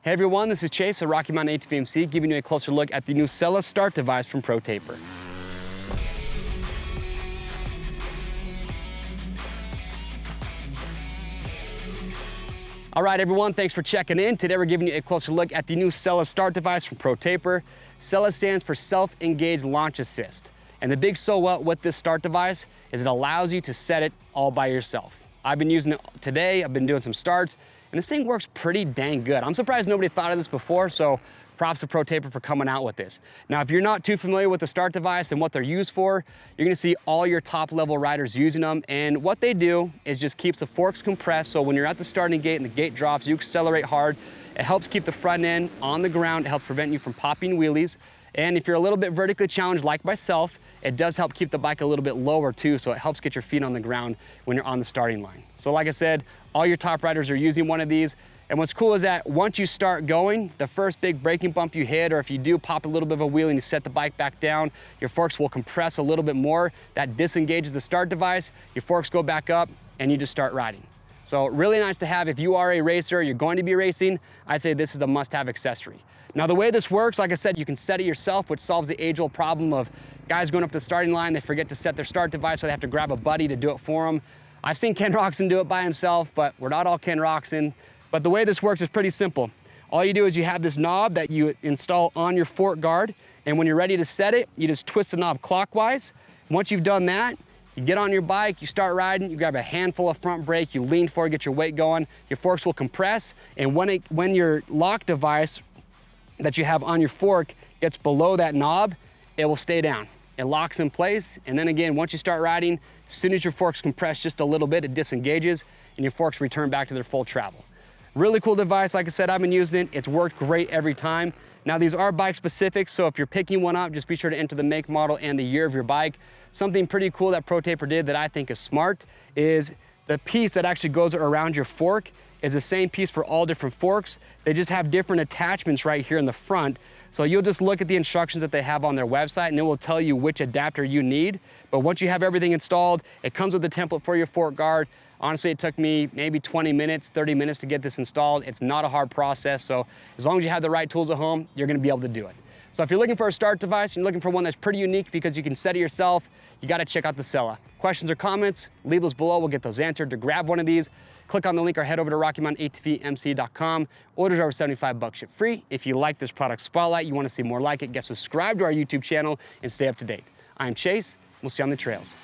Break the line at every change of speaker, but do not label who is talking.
Hey everyone, this is Chase at Rocky Mountain ATV MC, giving you a closer look at the new SELA start device from ProTaper. All right everyone, thanks for checking in. Today we're giving you a closer look at the new SELA start device from ProTaper. SELA stands for Self-Engaged Launch Assist. And the big so what with this start device is it allows you to set it all by yourself. I've been using it today, I've been doing some starts, and this thing works pretty dang good. I'm surprised nobody thought of this before, so props to ProTaper for coming out with this. Now, if you're not too familiar with the start device and what they're used for, you're gonna see all your top level riders using them. And what they do is just keeps the forks compressed. So when you're at the starting gate and the gate drops, you accelerate hard. It helps keep the front end on the ground. It helps prevent you from popping wheelies. And if you're a little bit vertically challenged like myself, it does help keep the bike a little bit lower too, so it helps get your feet on the ground when you're on the starting line. So like I said, all your top riders are using one of these. And what's cool is that once you start going, the first big braking bump you hit, or if you do pop a little bit of a wheel and you set the bike back down, your forks will compress a little bit more. That disengages the start device, your forks go back up, and you just start riding. So really nice to have if you are a racer, you're going to be racing, I'd say this is a must-have accessory. Now the way this works, like I said, you can set it yourself, which solves the age-old problem of guys going up the starting line, they forget to set their start device, so they have to grab a buddy to do it for them. I've seen Ken Roczen do it by himself, but we're not all Ken Roczen. But the way this works is pretty simple. All you do is you have this knob that you install on your fork guard, and when you're ready to set it, you just twist the knob clockwise. Once you've done that, you get on your bike, you start riding, you grab a handful of front brake, you lean forward, get your weight going, your forks will compress, and when your lock device that you have on your fork gets below that knob, it will stay down. It locks in place, and then again, once you start riding, as soon as your forks compress just a little bit, it disengages, and your forks return back to their full travel. Really cool device. Like I said, I've been using it. It's worked great every time. Now these are bike specific, so if you're picking one up, just be sure to enter the make, model, and the year of your bike. Something pretty cool that ProTaper did that I think is smart is the piece that actually goes around your fork is the same piece for all different forks. They just have different attachments right here in the front. So you'll just look at the instructions that they have on their website and it will tell you which adapter you need. But once you have everything installed, it comes with a template for your fork guard. Honestly, it took me maybe 20 minutes, 30 minutes to get this installed. It's not a hard process. So as long as you have the right tools at home, you're gonna be able to do it. So if you're looking for a start device, and you're looking for one that's pretty unique because you can set it yourself, you gotta check out the SELA. Questions or comments, leave those below, we'll get those answered. To grab one of these, click on the link or head over to RockyMountainATVMC.com. Orders are over 75 bucks, ship free. If you like this product spotlight, you wanna see more like it, get subscribed to our YouTube channel and stay up to date. I'm Chase, we'll see you on the trails.